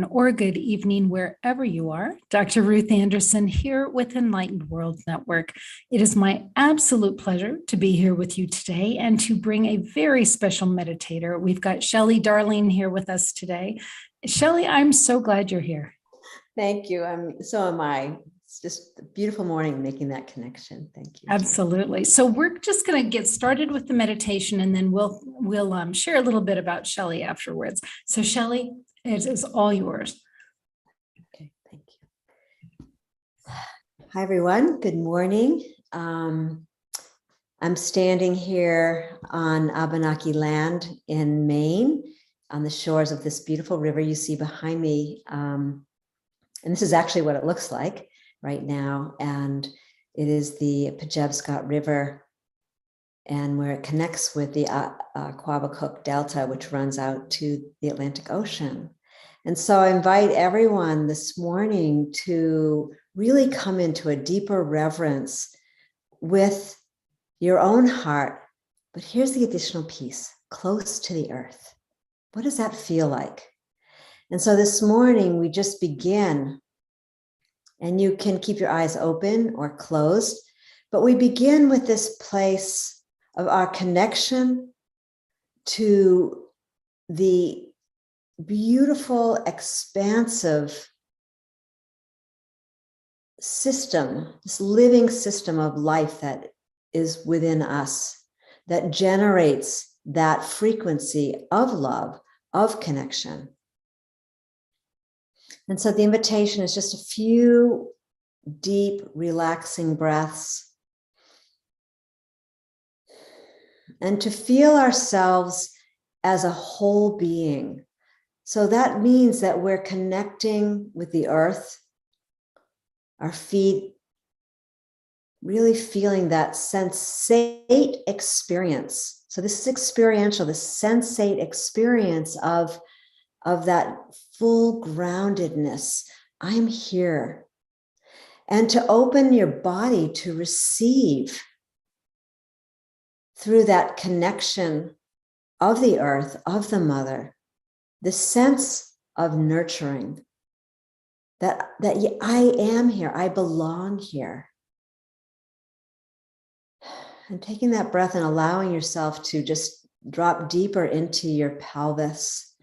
Or good evening wherever you are. Dr. Ruth Anderson here with Enlightened World Network. It is my absolute pleasure to be here with you today and to bring a very special meditator. We've got Shelley Darling here with us today. Shelley, I'm so glad you're here. Thank you. So am I. It's just a beautiful morning making that connection. Thank you. Absolutely. So we're just going to get started with the meditation, and then we'll share a little bit about Shelley afterwards. So Shelley, it is all yours. Okay, thank you. Hi, everyone. Good morning. I'm standing here on Abenaki land in Maine on the shores of this beautiful river you see behind me. And this is actually what it looks like right now. And it is the Pejebscot River, and where it connects with the Quabacook Delta, which runs out to the Atlantic Ocean. And so I invite everyone this morning to really come into a deeper reverence with your own heart. But here's the additional piece: close to the earth. What does that feel like? And so this morning we just begin, and you can keep your eyes open or closed, but we begin with this place of our connection to the beautiful, expansive system, this living system of life that is within us, that generates that frequency of love, of connection. And so the invitation is just a few deep, relaxing breaths, and to feel ourselves as a whole being. So that means that we're connecting with the earth, our feet, really feeling that sensate experience. So this is experiential, the sensate experience of that full groundedness. I'm here. And to open your body to receive through that connection of the earth, of the mother, the sense of nurturing, that I am here, I belong here. And taking that breath and allowing yourself to just drop deeper into your pelvis,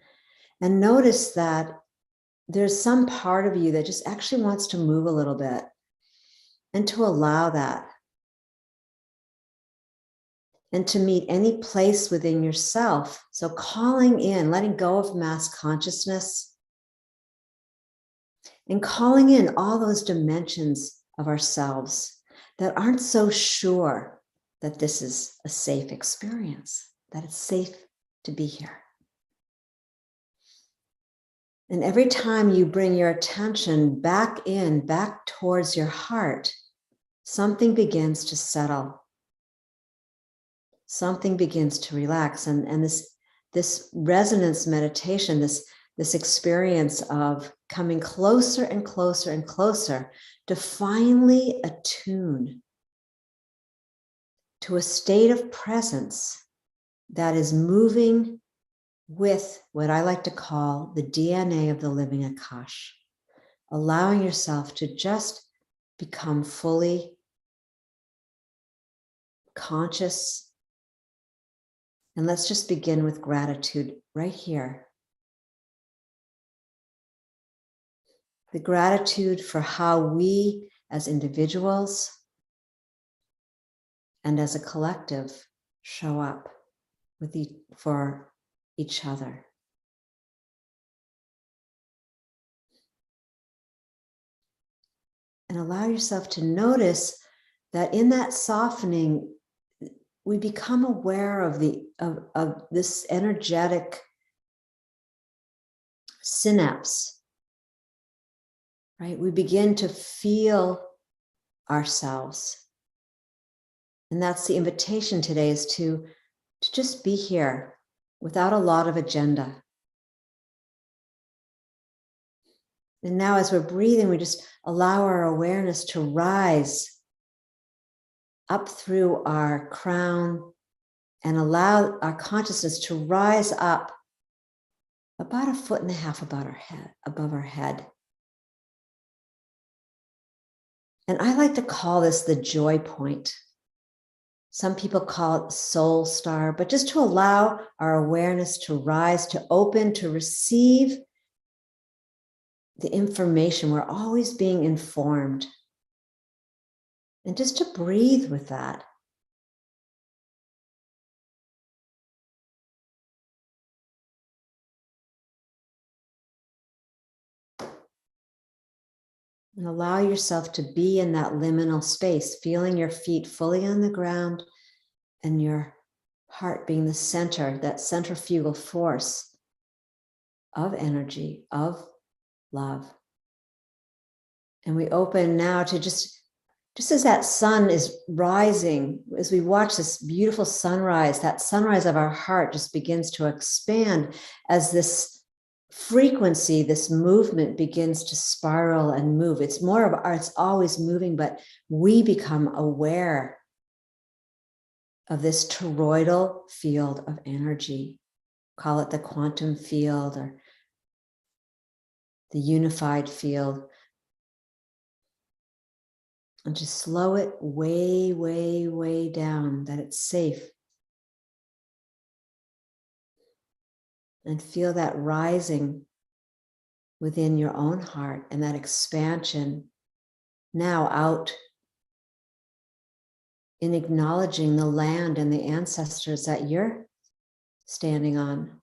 and notice that there's some part of you that just actually wants to move a little bit, and to allow that. And to meet any place within yourself. So calling in, letting go of mass consciousness, and calling in all those dimensions of ourselves that aren't so sure that this is a safe experience, that it's safe to be here. And every time you bring your attention back in, back towards your heart, something begins to settle. Something begins to relax. And this resonance meditation, this experience of coming closer and closer and closer to finally attune to a state of presence that is moving with what I like to call the DNA of the living Akash, allowing yourself to just become fully conscious. And let's just begin with gratitude right here. The gratitude for how we as individuals and as a collective show up for each other. And allow yourself to notice that in that softening, we become aware of this energetic synapse, right? We begin to feel ourselves. And that's the invitation today, is to just be here without a lot of agenda. And now as we're breathing, we just allow our awareness to rise up through our crown and allow our consciousness to rise up about 1.5 feet above our head. And I like to call this the joy point. Some people call it soul star, but just to allow our awareness to rise, to open, to receive the information. We're always being informed. And just to breathe with that. And allow yourself to be in that liminal space, feeling your feet fully on the ground and your heart being the center, that centrifugal force of energy, of love. And we open now to just as that sun is rising, as we watch this beautiful sunrise, that sunrise of our heart just begins to expand as this frequency, this movement begins to spiral and move. It's more of it's always moving, but we become aware of this toroidal field of energy. Call it the quantum field or the unified field. And just slow it way, way, way down, that it's safe. And feel that rising within your own heart and that expansion now out in acknowledging the land and the ancestors that you're standing on.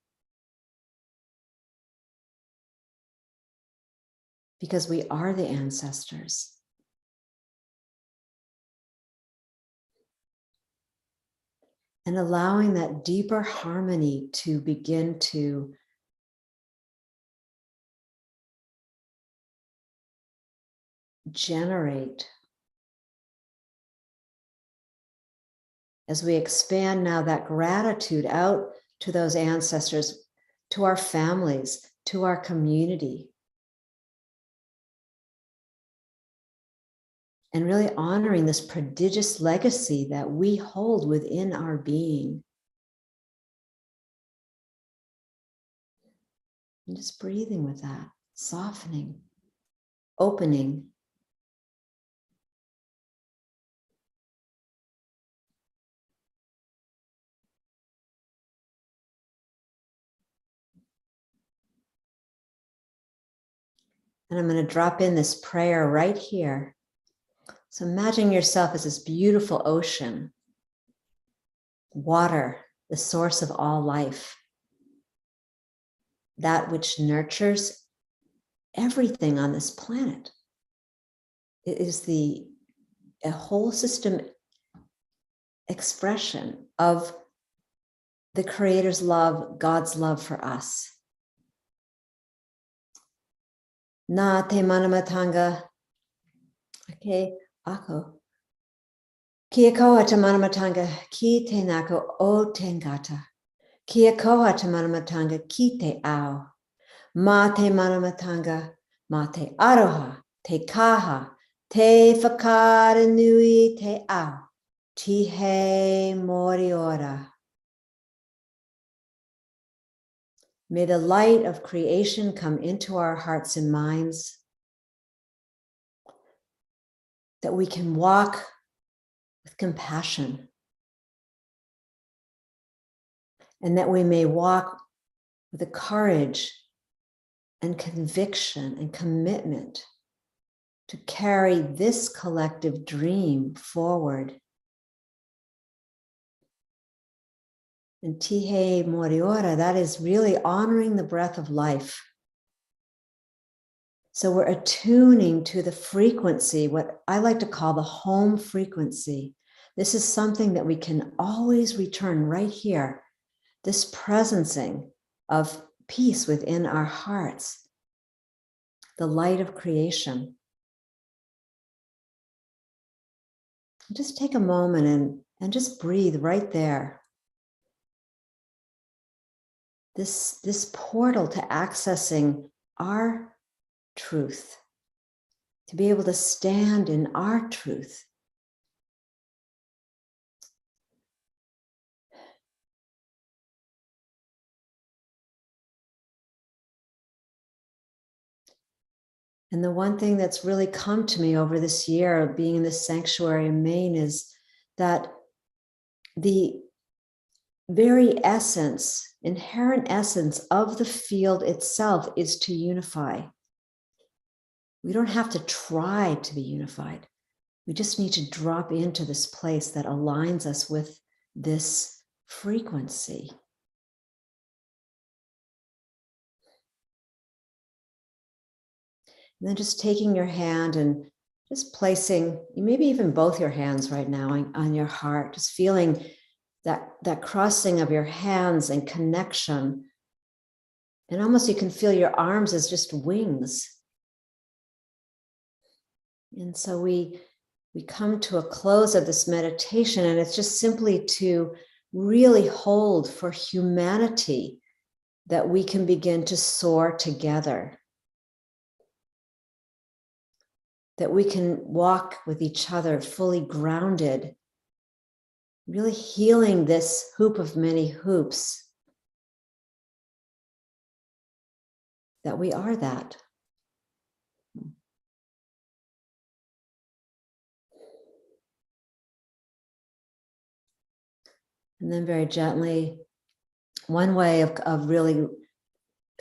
Because we are the ancestors. And allowing that deeper harmony to begin to generate as we expand now that gratitude out to those ancestors, to our families, to our community. And really honoring this prodigious legacy that we hold within our being. And just breathing with that, softening, opening. And I'm going to drop in this prayer right here. So imagine yourself as this beautiful ocean, water, the source of all life, that which nurtures everything on this planet. It is a whole system expression of the Creator's love, God's love for us. Na te manamatanga. Okay, ako. Kia koa te manamatanga ki te nako o tengata. Kia koa te manamatanga ki te ao. Ma te manamatanga, ma te aroha, te kaha, te whakara nui te ao. Tihe mori ora. May the light of creation come into our hearts and minds, that we can walk with compassion, and that we may walk with the courage and conviction and commitment to carry this collective dream forward. And Tihe Moriora, that is really honoring the breath of life. So we're attuning to the frequency, what I like to call the home frequency. This is something that we can always return right here. This presencing of peace within our hearts, the light of creation. Just take a moment and just breathe right there. This portal to accessing our truth, to be able to stand in our truth. And the one thing that's really come to me over this year of being in this sanctuary in Maine is that the very essence, inherent essence of the field itself is to unify. We don't have to try to be unified. We just need to drop into this place that aligns us with this frequency. And then just taking your hand and just placing, maybe even both your hands right now on your heart, just feeling that crossing of your hands and connection. And almost you can feel your arms as just wings. And so we come to a close of this meditation, and it's just simply to really hold for humanity that we can begin to soar together, that we can walk with each other fully grounded, really healing this hoop of many hoops, that we are that. And then very gently, one way of really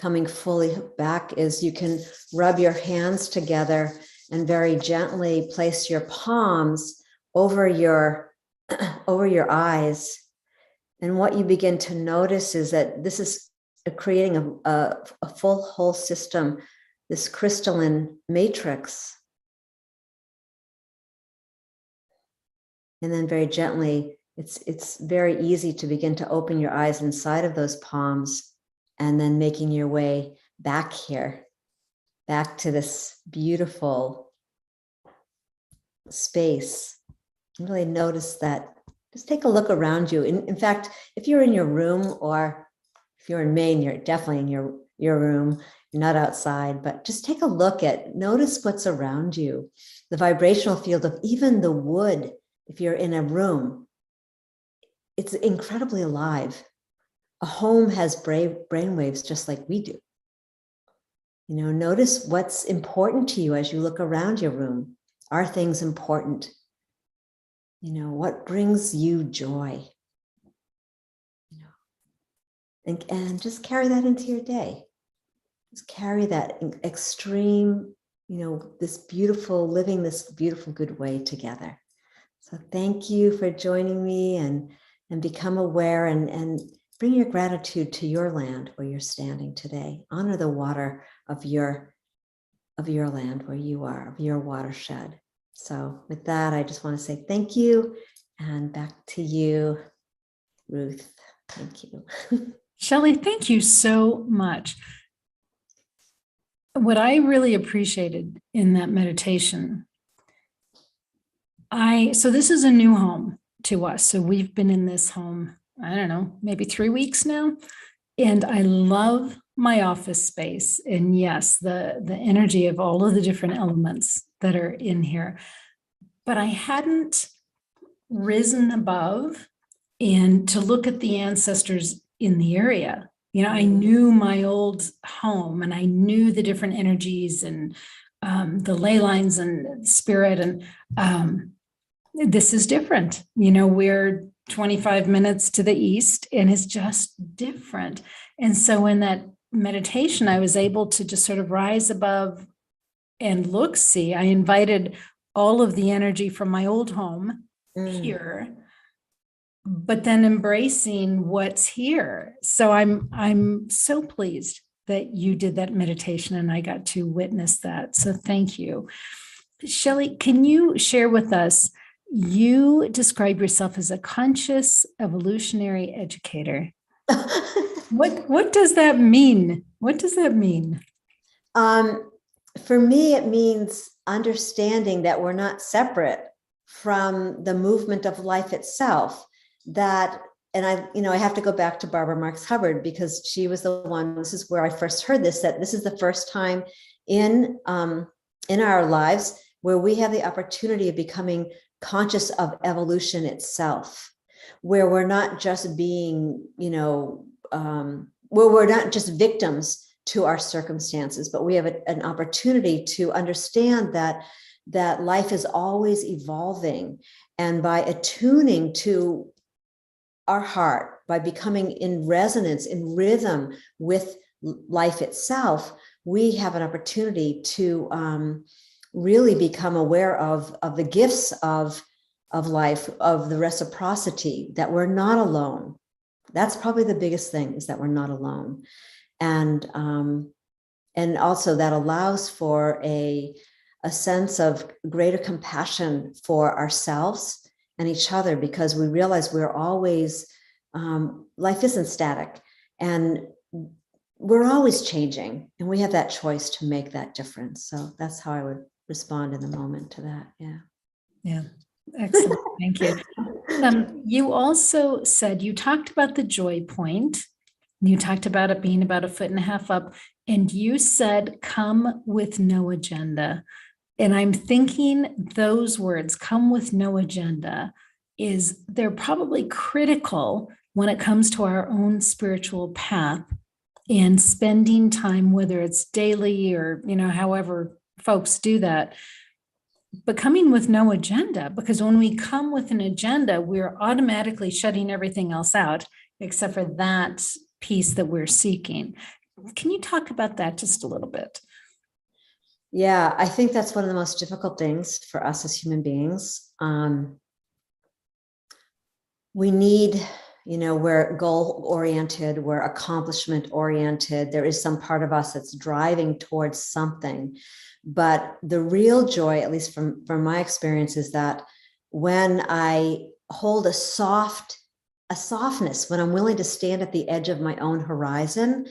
coming fully back is you can rub your hands together and very gently place your palms over your eyes. And what you begin to notice is that this is creating a full whole system, this crystalline matrix. And then very gently, it's very easy to begin to open your eyes inside of those palms, and then making your way back here, back to this beautiful space. Really notice that. Just take a look around you. In fact, if you're in your room, or if you're in Maine, you're definitely in your room, you're not outside, but just take a look notice what's around you. The vibrational field of even the wood, if you're in a room, it's incredibly alive. A home has brain waves just like we do. Notice what's important to you as you look around your room. Are things important? What brings you joy? And just carry that into your day. Just carry that extreme, living this beautiful, good way together. So thank you for joining me, and become aware and bring your gratitude to your land where you're standing today. Honor the water of your land where you are, of your watershed. So with that, I just want to say thank you, and back to you, Ruth. Thank you. Shelley, thank you so much. What I really appreciated in that meditation, so this is a new home to us. So we've been in this home, I don't know, maybe 3 weeks now. And I love my office space. And yes, the energy of all of the different elements that are in here. But I hadn't risen above and to look at the ancestors in the area. I knew my old home, and I knew the different energies and the ley lines and spirit. And this is different. We're 25 minutes to the east, and it's just different. And so in that meditation, I was able to just sort of rise above and see. I invited all of the energy from my old home here, but then embracing what's here. So I'm so pleased that you did that meditation, and I got to witness that. So thank you. Shelley, can you share with us, you describe yourself as a conscious evolutionary educator. What does that mean? What does that mean? For me, it means understanding that we're not separate from the movement of life itself. And I have to go back to Barbara Marx Hubbard, because she was the one, this is where I first heard this, that this is the first time in our lives where we have the opportunity of becoming conscious of evolution itself, where we're not just being, where we're not just victims to our circumstances, but we have an opportunity to understand that life is always evolving. And by attuning to our heart, by becoming in resonance, in rhythm with life itself, we have an opportunity to really become aware of the gifts of life, of the reciprocity, that we're not alone. That's probably the biggest thing, is that we're not alone. And also that allows for a sense of greater compassion for ourselves and each other, because we realize we're always, life isn't static, and we're always changing, and we have that choice to make that difference. So that's how I would respond in the moment to that. Yeah. Yeah. Excellent. Thank you. You also said, you talked about the joy point. You talked about it being about 1.5 feet up, and you said, come with no agenda. And I'm thinking those words, come with no agenda, they're probably critical when it comes to our own spiritual path and spending time, whether it's daily or, however folks do that, but coming with no agenda, because when we come with an agenda, we're automatically shutting everything else out except for that piece that we're seeking. Can you talk about that just a little bit? Yeah, I think that's one of the most difficult things for us as human beings. We need, we're goal-oriented, we're accomplishment-oriented. There is some part of us that's driving towards something. But the real joy, at least from my experience, is that when I hold a softness, when I'm willing to stand at the edge of my own horizon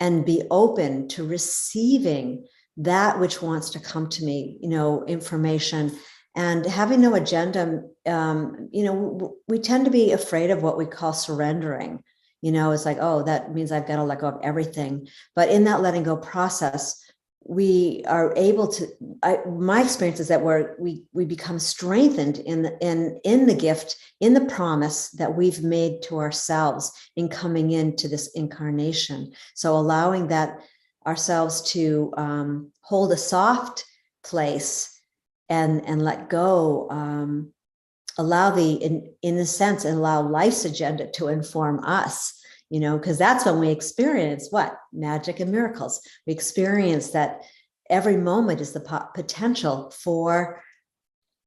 and be open to receiving that which wants to come to me, information, and having no agenda. We tend to be afraid of what we call surrendering. It's like, oh, that means I've got to let go of everything. But in that letting go process, we are able to, my experience is that we become strengthened in the gift, in the promise that we've made to ourselves in coming into this incarnation. So allowing that ourselves to hold a soft place and let go, allow in a sense, and allow life's agenda to inform us. Because that's when we experience what? Magic and miracles. We experience that every moment is the potential for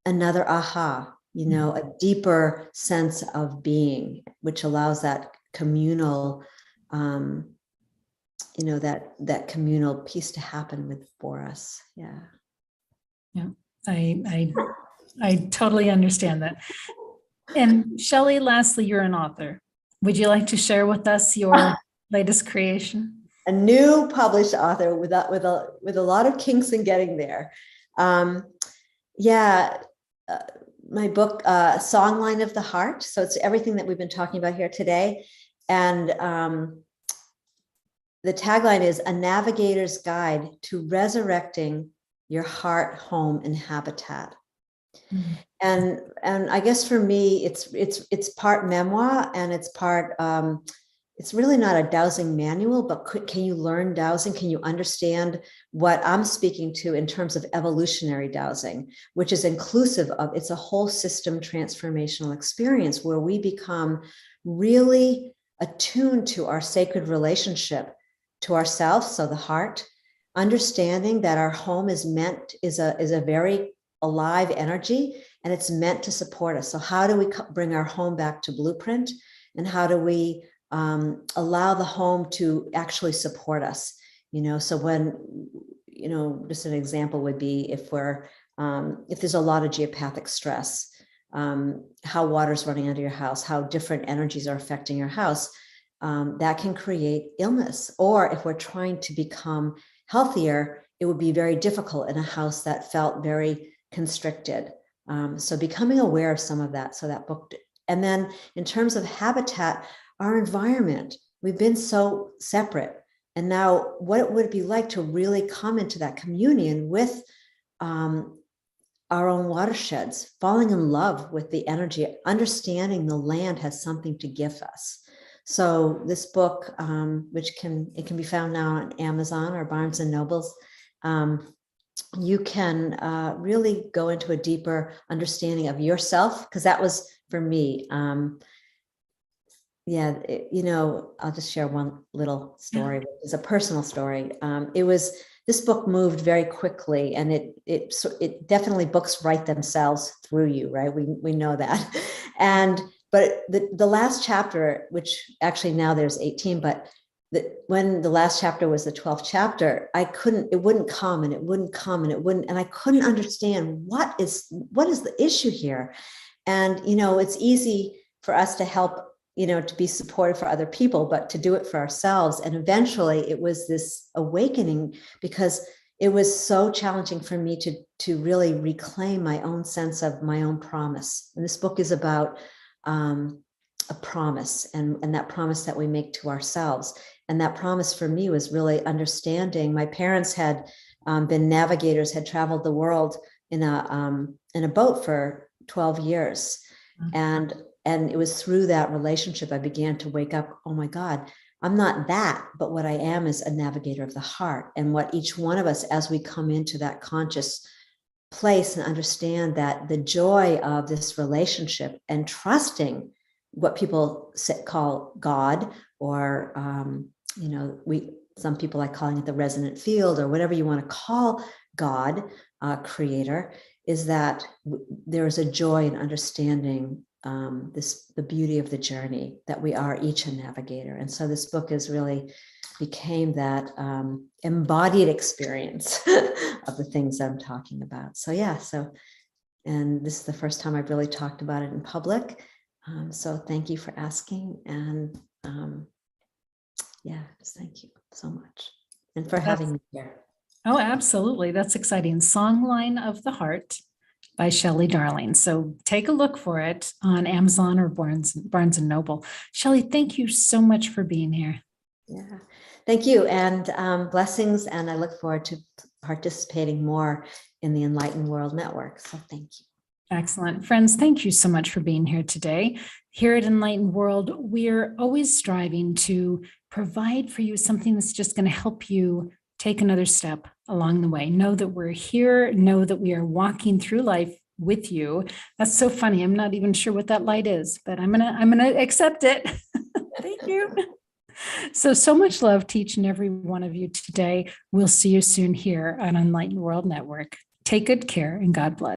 another aha, a deeper sense of being, which allows that communal, that communal piece to happen for us. Yeah. Yeah, I totally understand that. And Shelley, lastly, you're an author. Would you like to share with us your latest creation? A new published author with a lot of kinks in getting there. My book, Songline of the Heart. So it's everything that we've been talking about here today. And the tagline is A Navigator's Guide to Resurrecting Your Heart, Home, and Habitat. Mm-hmm. And I guess for me, it's part memoir, and it's part, it's really not a dowsing manual, but can you learn dowsing? Can you understand what I'm speaking to in terms of evolutionary dowsing, which is inclusive of, it's a whole system transformational experience where we become really attuned to our sacred relationship to ourselves, so the heart, understanding that our home is a very alive energy, and it's meant to support us. So how do we bring our home back to blueprint, and how do we allow the home to actually support us? So when, just an example would be if there's a lot of geopathic stress, how water's running under your house, how different energies are affecting your house, that can create illness. Or if we're trying to become healthier, it would be very difficult in a house that felt very constricted. So becoming aware of some of that. So that book. And then in terms of habitat, our environment, we've been so separate. And now what would it be like to really come into that communion with our own watersheds, falling in love with the energy, understanding the land has something to give us. So this book, which can be found now on Amazon or Barnes and Nobles, you can really go into a deeper understanding of yourself, because that was for me. I'll just share one little story. It's a personal story. This book moved very quickly, and it definitely, books write themselves through you, right? We know that. But the last chapter, which actually now there's 18, but when the last chapter was the 12th chapter, it wouldn't come, and it wouldn't come, and it wouldn't, and I couldn't understand what is the issue here. And, it's easy for us to help, to be supportive for other people, but to do it for ourselves. And eventually it was this awakening, because it was so challenging for me to really reclaim my own sense of my own promise. And this book is about a promise, and that promise that we make to ourselves. And that promise for me was really understanding. My parents had been navigators, had traveled the world in a boat for 12 years. And it was through that relationship I began to wake up. Oh my God, I'm not that, but what I am is a navigator of the heart. And what each one of us, as we come into that conscious place and understand that the joy of this relationship and trusting what people call God, or some people like calling it the resonant field, or whatever you want to call God, creator, is that there's a joy in understanding the beauty of the journey, that we are each a navigator. And so this book is really became that embodied experience of the things I'm talking about. And this is the first time I've really talked about it in public. So thank you for asking. And just thank you so much. And for having me here. Oh, absolutely. That's exciting. Songline of the Heart by Shelley Darling. So take a look for it on Amazon or Barnes and Noble. Shelley, thank you so much for being here. Yeah, thank you. And blessings. And I look forward to participating more in the Enlightened World Network. So thank you. Excellent. Friends, thank you so much for being here today. Here at Enlightened World, we're always striving to provide for you something that's just going to help you take another step along the way. Know that we're here. Know that we are walking through life with you. That's so funny. I'm not even sure what that light is, but I'm gonna accept it. Thank you. So much love to each and every one of you today. We'll see you soon here on Enlightened World Network. Take good care, and God bless.